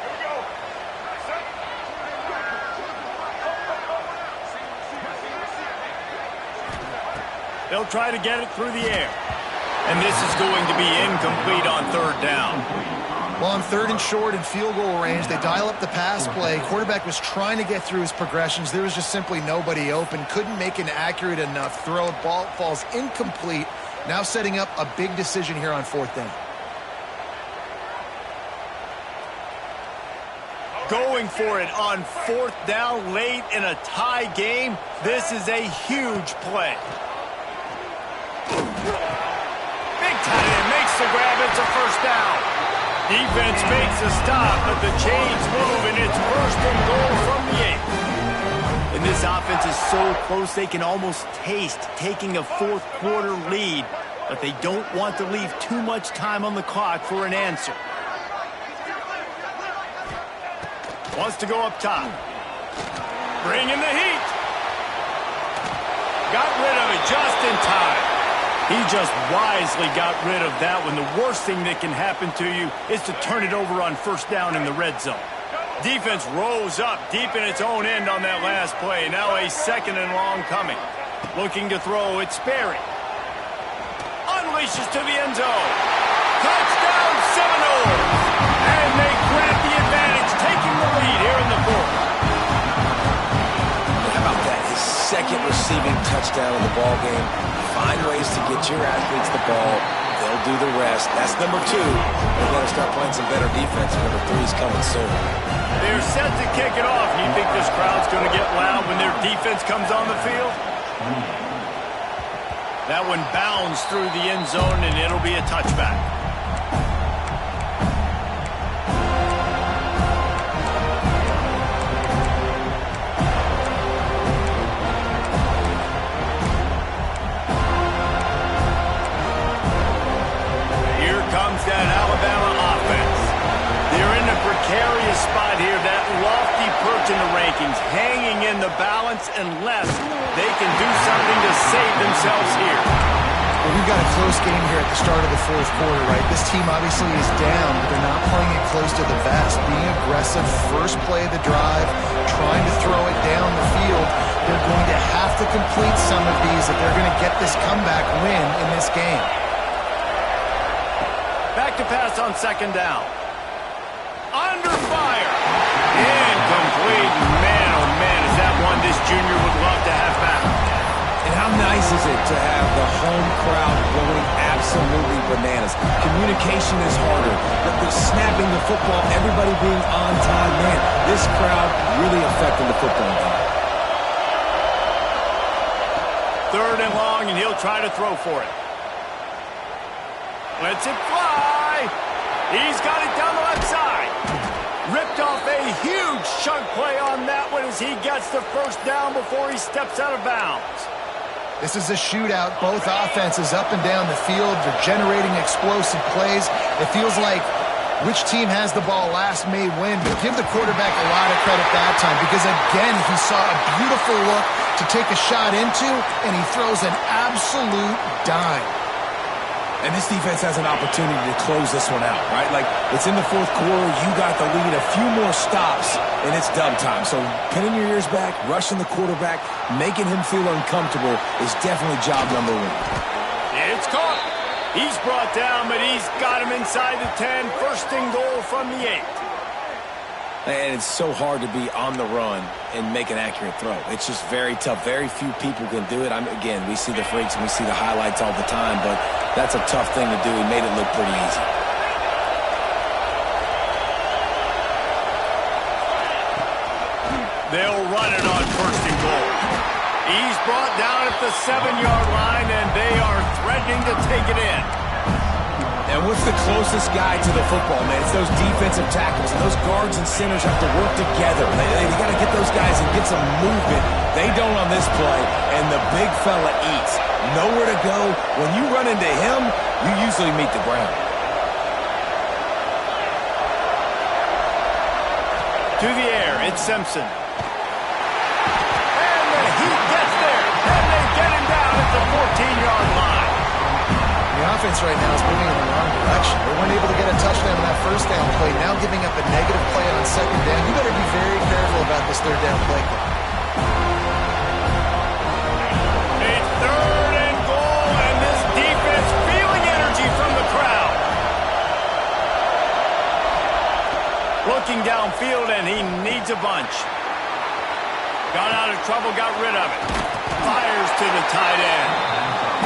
They'll try to get it through the air. And this is going to be incomplete on third down. Well, on third and short and field goal range, they dial up the pass play. Quarterback was trying to get through his progressions. There was just simply nobody open. Couldn't make an accurate enough throw. Ball falls incomplete. Now setting up a big decision here on fourth down. Going for it on fourth down late in a tie game. This is a huge play. Big tight end makes the grab. It's a first down. Defense makes a stop, but the chains move, and it's first and goal from the 8. And this offense is so close they can almost taste taking a fourth quarter lead, but they don't want to leave too much time on the clock for an answer. Wants to go up top. Bringing the heat. Got rid of it just in time. He just wisely got rid of that one. The worst thing that can happen to you is to turn it over on first down in the red zone. Defense rose up deep in its own end on that last play. Now a second and long coming. Looking to throw, it's Sperry. Unleashes to the end zone. Touchdown Seminoles. And they grab the advantage, taking the lead here in the fourth. How about that? His second receiving touchdown in the ball game. Find ways to get your athletes the ball. They'll do the rest. That's number 2. They've got to start playing some better defense. Number 3 is coming soon. They're set to kick it off. You think this crowd's going to get loud when their defense comes on the field? That one bounds through the end zone, and it'll be a touchback. Here comes that Alabama offense. They're in a precarious spot here, that lofty perch in the rankings, hanging in the balance unless they can do something to save themselves here. Well, we've got a close game here at the start of the fourth quarter, right? This team obviously is down, but they're not playing it close to the vest. Being aggressive, first play of the drive, trying to throw it down the field. They're going to have to complete some of these if they're going to get this comeback win in this game. Back to pass on second down. Under fire. Incomplete. Man, oh man, is that one this junior would love to have back. And how nice is it to have the home crowd going absolutely bananas? Communication is harder. The snapping the football, everybody being on time. Man, this crowd really affecting the football game. Third and long, and he'll try to throw for it. Lets it fly. He's got it down the left side. Ripped off a huge chunk play on that one as he gets the first down before he steps out of bounds. This is a shootout. Both offenses up and down the field. They're generating explosive plays. It feels like which team has the ball last may win, but give the quarterback a lot of credit that time because, again, he saw a beautiful look to take a shot into, and he throws an absolute dime. And this defense has an opportunity to close this one out, right? Like, it's in the fourth quarter, you got the lead, a few more stops, and it's dub time. So pinning your ears back, rushing the quarterback, making him feel uncomfortable is definitely job number 1. It's caught. He's brought down, but he's got him inside the 10. First and goal from the 8. And it's so hard to be on the run and make an accurate throw. It's just very tough. Very few people can do it. Again, we see the freaks and we see the highlights all the time, but that's a tough thing to do. He made it look pretty easy. They'll run it on first and goal. He's brought down at the 7-yard line, and they are threatening to take it in. And what's the closest guy to the football, man? It's those defensive tackles, and those guards and centers have to work together. They got to get those guys and get some movement. They don't on this play, and the big fella eats. Nowhere to go. When you run into him, you usually meet the ground. To the air, it's Simpson. And the Heat gets there, and they get him down at the 14-yard line. The offense right now is moving in the wrong direction. They weren't able to get a touchdown on that first down play. Now giving up a negative play on second down. You better be very careful about this third down play call. It's third and goal, and this defense feeling energy from the crowd. Looking downfield, and he needs a bunch. Got out of trouble, got rid of it. Fires to the tight end.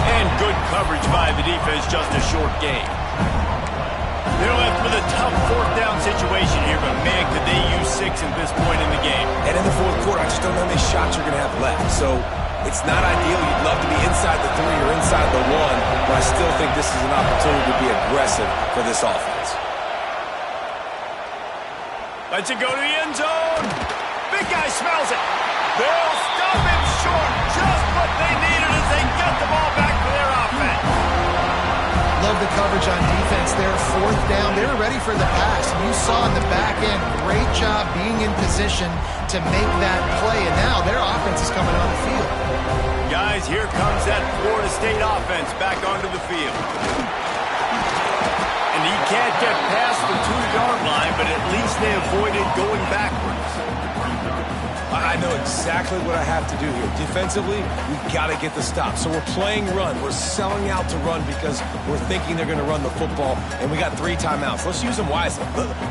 And good coverage by the defense, just a short gain. They're left with a tough fourth down situation here, but man, could they use 6 at this point in the game. And in the fourth quarter, I just don't know how many shots you're going to have left. So it's not ideal. You'd love to be inside the 3 or inside the 1, but I still think this is an opportunity to be aggressive for this offense. Lets it go to the end zone. Big guy smells it. They'll stop him short. Just what they needed as they get the ball back for their offense. Love the coverage on defense there. Fourth down. They were ready for the pass. And you saw in the back end, great job being in position to make that play. And now their offense is coming on the field. Guys, here comes that Florida State offense back onto the field. And he can't get past the 2-yard line, but at least they avoided going backwards. I know exactly what I have to do here. Defensively, we've got to get the stop. So we're playing run. We're selling out to run because we're thinking they're going to run the football, and we got 3 timeouts. Let's use them wisely.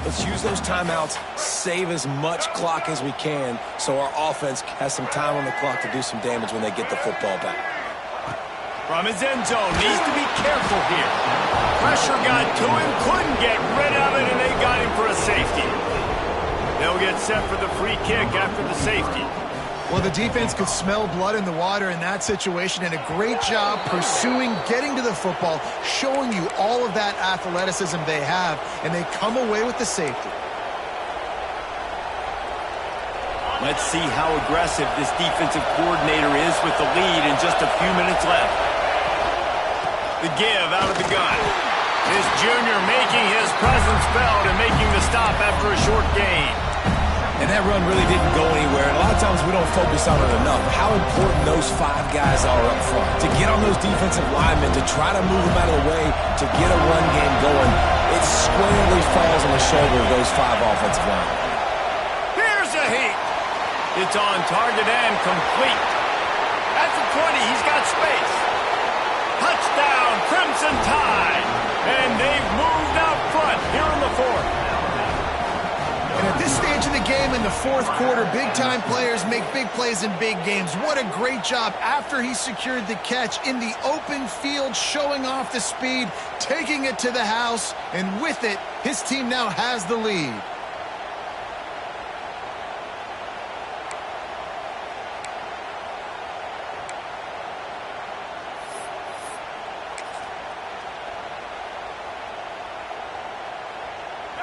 Let's use those timeouts, save as much clock as we can so our offense has some time on the clock to do some damage when they get the football back. From his end zone, needs to be careful here. Pressure got to him, couldn't get rid of it, and they got him for a safety. They'll get set for the free kick after the safety. Well, the defense could smell blood in the water in that situation, and a great job pursuing, getting to the football, showing you all of that athleticism they have, and they come away with the safety. Let's see how aggressive this defensive coordinator is with the lead in just a few minutes left. The give out of the gun. This junior making his presence felt and making the stop after a short gain. And that run really didn't go anywhere. And a lot of times we don't focus on it enough. How important those 5 guys are up front. To get on those defensive linemen, to try to move them out of the way, to get a run game going, it squarely falls on the shoulder of those 5 offensive linemen. Here's a heat. It's on target and complete. At the 20, he's got space. Touchdown, Crimson Tide. And they've moved out front here in the 4th. And at this stage of the game in the 4th quarter, big-time players make big plays in big games. What a great job after he secured the catch in the open field, showing off the speed, taking it to the house, and with it, his team now has the lead.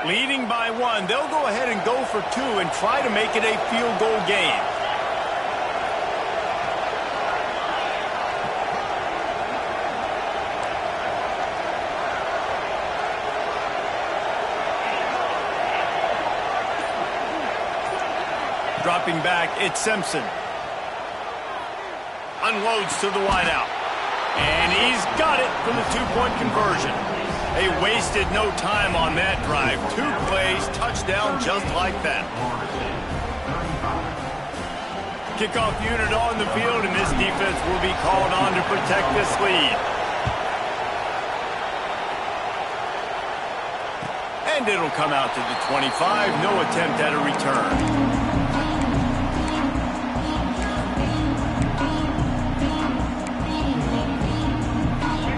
Leading by 1, they'll go ahead and go for 2 and try to make it a field goal game. Dropping back, it's Simpson. Unloads to the wideout. And he's got it for the 2-point conversion. They wasted no time on that drive. 2 plays, touchdown just like that. Kickoff unit on the field, and this defense will be called on to protect this lead. And it'll come out to the 25. No attempt at a return.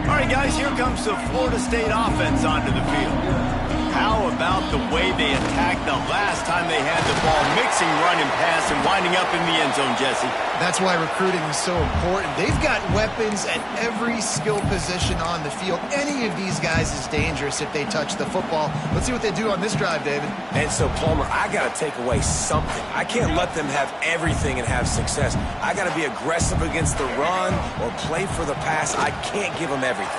All right, guys, here comes the Florida State offense onto the field. How about the way they attacked the last time they had the ball, mixing run and pass and winding up in the end zone, Jesse? That's why recruiting is so important. They've got weapons at every skill position on the field. Any of these guys is dangerous if they touch the football. Let's see what they do on this drive, David. And so, Palmer, I got to take away something. I can't let them have everything and have success. I got to be aggressive against the run or play for the pass. I can't give them everything.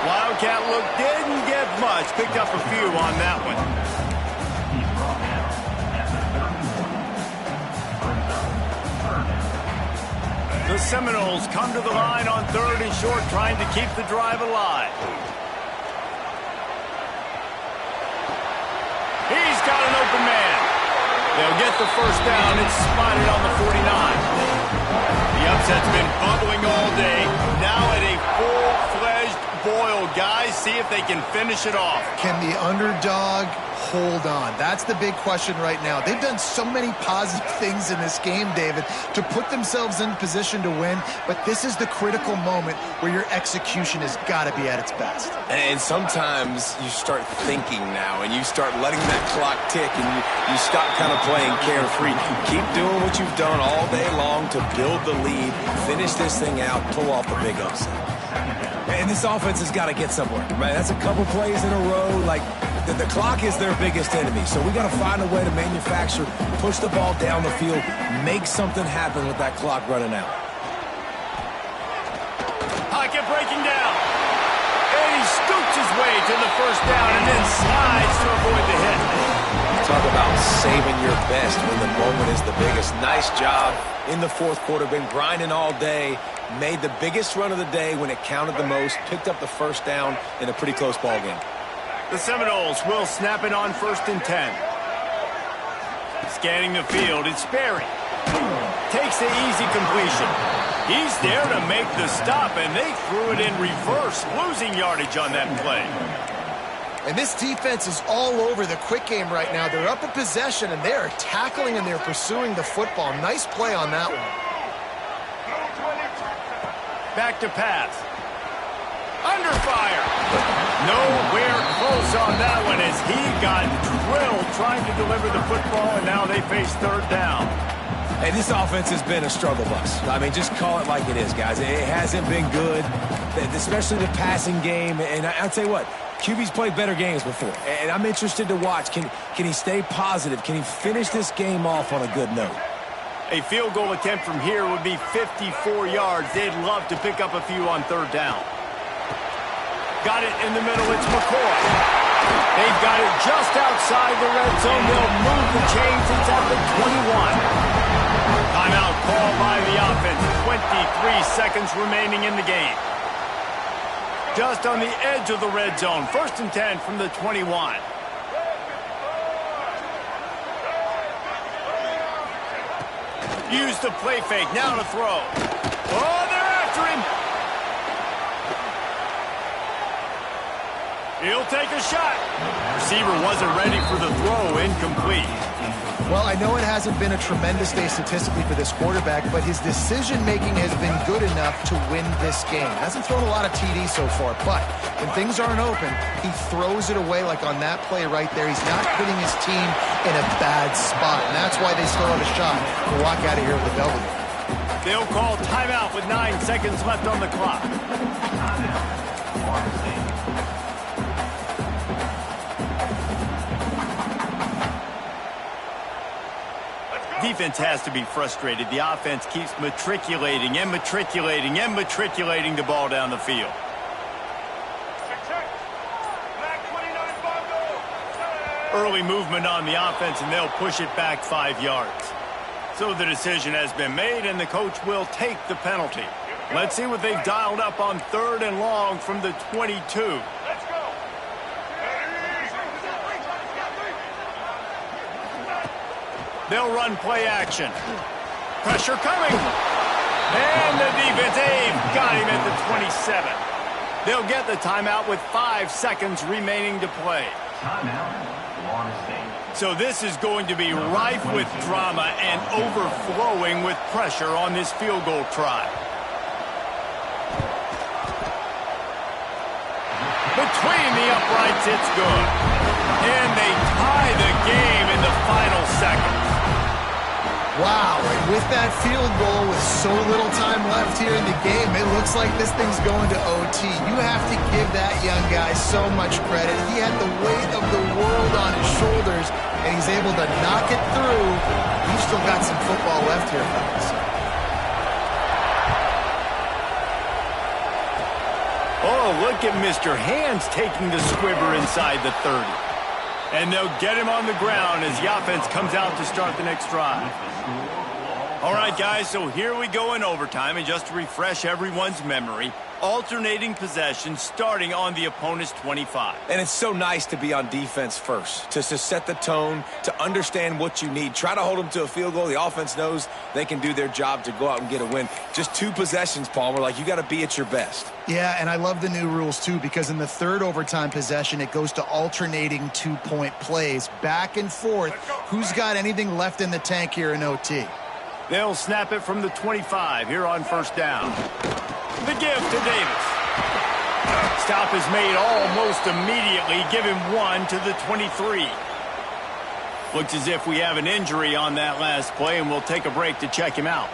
Wildcat look didn't get much. Picked up a few on that one. The Seminoles come to the line on 3rd and short, trying to keep the drive alive. He's got an open man. They'll get the first down. It's spotted on the 49. The upset's been bubbling all day. Now at a full-fledged boil. Guys, see if they can finish it off. Can the underdog hold on? That's the big question right now. They've done so many positive things in this game, David, to put themselves in position to win, but this is the critical moment where your execution has got to be at its best. And sometimes you start thinking now, and you start letting that clock tick, and you stop kind of playing carefree. Keep doing what you've done all day long to build the lead, finish this thing out, pull off the big upset. And this offense has got to get somewhere, right? That's a couple plays in a row. Like, the clock is their biggest enemy, so we got to find a way to manufacture, push the ball down the field, make something happen with that clock running out. Pocket breaking down. And he scoots his way to the first down and then slides to avoid the hit. Talk about saving your best when the moment is the biggest. Nice job in the 4th quarter. Been grinding all day. Made the biggest run of the day when it counted the most. Picked up the first down in a pretty close ball game. The Seminoles will snap it on 1st and 10. Scanning the field, it's Sperry. Takes the easy completion. He's there to make the stop, and they threw it in reverse, losing yardage on that play. And this defense is all over the quick game right now. They're up a possession, and they're tackling and they're pursuing the football. Nice play on that one. Back to pass. Under fire. Nowhere close on that one as he got drilled trying to deliver the football, and now they face third down. Hey, this offense has been a struggle bus. I mean, just call it like it is, guys. It hasn't been good, especially the passing game. And I'll tell you what, QB's played better games before. And I'm interested to watch. Can he stay positive? Can he finish this game off on a good note? A field goal attempt from here would be 54 yards. They'd love to pick up a few on third down. Got it in the middle. It's McCoy. They've got it just outside the red zone. They'll move the chains. It's at the 21. Timeout called by the offense. 23 seconds remaining in the game. Just on the edge of the red zone. 1st and 10 from the 21. Use the play fake. Now to throw. Oh, they're after him. He'll take a shot. Receiver wasn't ready for the throw. Incomplete. Well, I know it hasn't been a tremendous day statistically for this quarterback, but his decision-making has been good enough to win this game. Hasn't thrown a lot of TDs so far, but when things aren't open, he throws it away like on that play right there. He's not putting his team in a bad spot, and that's why they still have a shot to walk out of here with a W. They'll call timeout with 9 seconds left on the clock. Defense has to be frustrated. The offense keeps matriculating and matriculating and matriculating the ball down the field. Early movement on the offense, and they'll push it back 5 yards. So the decision has been made, and the coach will take the penalty. Let's see what they've dialed up on 3rd and long from the 22. They'll run play action. Pressure coming. And the defense, they've got him at the 27. They'll get the timeout with 5 seconds remaining to play. So this is going to be rife with drama and overflowing with pressure on this field goal try. Between the uprights, it's good. And they tie the game in the final seconds. Wow, and with that field goal with so little time left here in the game, it looks like this thing's going to OT. You have to give that young guy so much credit. He had the weight of the world on his shoulders, and he's able to knock it through. He's still got some football left here, fellas. Oh, look at Mr. Hands taking the squibber inside the 30. And they'll get him on the ground as the offense comes out to start the next drive. All right, guys, so here we go in overtime. And just to refresh everyone's memory, alternating possession starting on the opponent's 25. And it's so nice to be on defense first, to set the tone, to understand what you need. Try to hold them to a field goal. The offense knows they can do their job to go out and get a win. Just 2 possessions, Palmer. Like, you got to be at your best. Yeah, and I love the new rules, too, because in the 3rd overtime possession, it goes to alternating 2-point plays, back and forth. Who's got anything left in the tank here in OT? They'll snap it from the 25 here on 1st down. The give to Davis. Stop is made almost immediately. Give him 1 to the 23. Looks as if we have an injury on that last play, and we'll take a break to check him out.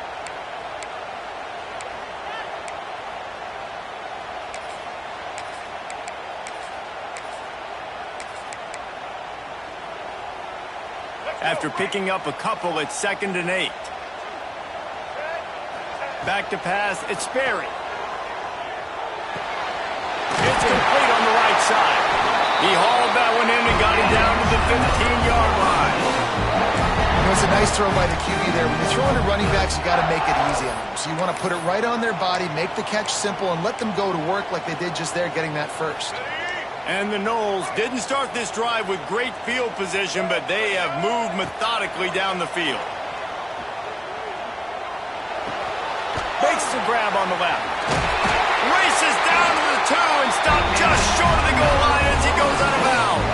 After picking up a couple, it's 2nd and 8. Back to pass, it's Sperry. It's complete on the right side. He hauled that one in and got it down to the 15-yard line. You know, it's a nice throw by the QB there. When you're throwing to running backs, you got to make it easy on them. So you want to put it right on their body, make the catch simple, and let them go to work like they did just there, getting that first. And the Knowles didn't start this drive with great field position, but they have moved methodically down the field. Makes the grab on the left. Races down to the 2 and stopped just short of the goal line as he goes out of bounds.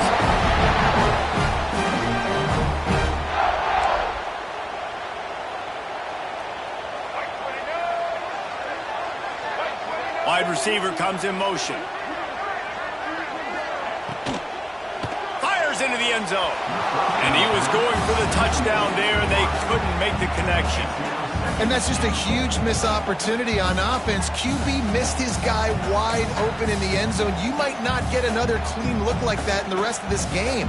Wide receiver comes in motion. Fires into the end zone. And he was going for the touchdown there, and they couldn't make the connection. And that's just a huge missed opportunity on offense. QB missed his guy wide open in the end zone. You might not get another clean look like that in the rest of this game.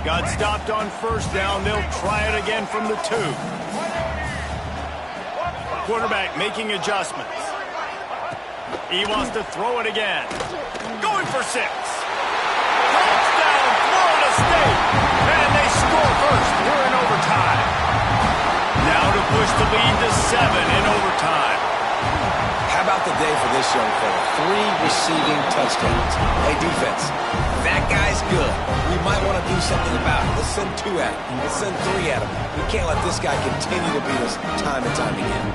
Got stopped on first down. They'll try it again from the 2. Quarterback making adjustments. He wants to throw it again. Going for 6. Touchdown, Florida State. And they score first here in overtime. Now to push the lead to 7 in overtime. How about the day for this young fella? 3 receiving touchdowns. Hey, defense, that guy's good. We might want to do something about it. Let's send 2 at him. Let's send 3 at him. We can't let this guy continue to beat us time and time again.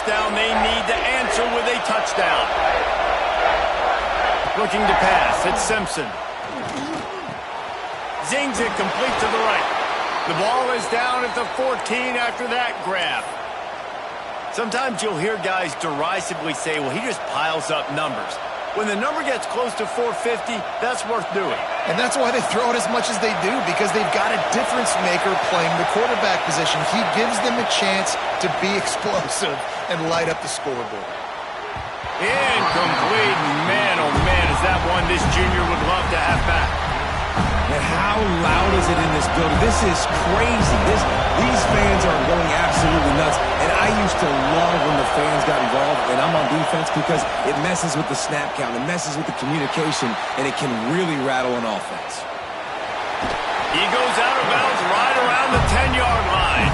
Down, they need to answer with a touchdown. Looking to pass, it's Simpson. Zings it complete to the right. The ball is down at the 14 after that grab. Sometimes you'll hear guys derisively say, well, he just piles up numbers. When the number gets close to 450, that's worth doing. And that's why they throw it as much as they do, because they've got a difference maker playing the quarterback position. He gives them a chance to be explosive and light up the scoreboard. Incomplete. Man, oh man, is that one this junior would love to have back. And how loud is it in this building? This is crazy. These fans are going absolutely nuts. And I used to love when the fans got involved, and I'm on defense, because it messes with the snap count, it messes with the communication, and it can really rattle an offense. He goes out of bounds right around the 10-yard line.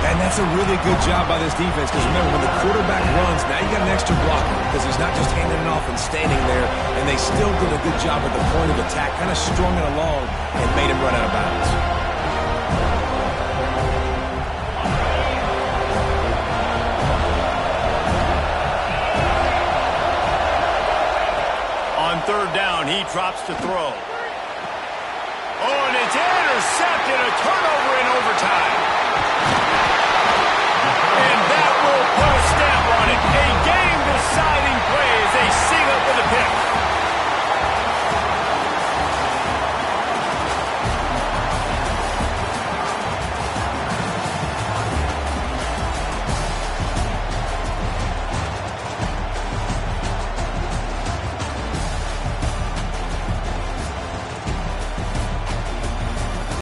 And that's a really good job by this defense, because remember, when the quarterback runs, now you got an extra blocker, because he's not just handing it off and standing there, and they still did a good job at the point of attack, kind of strung it along and made him run out of bounds. On 3rd down, he drops to throw. Oh, and it's intercepted, a turnover in overtime.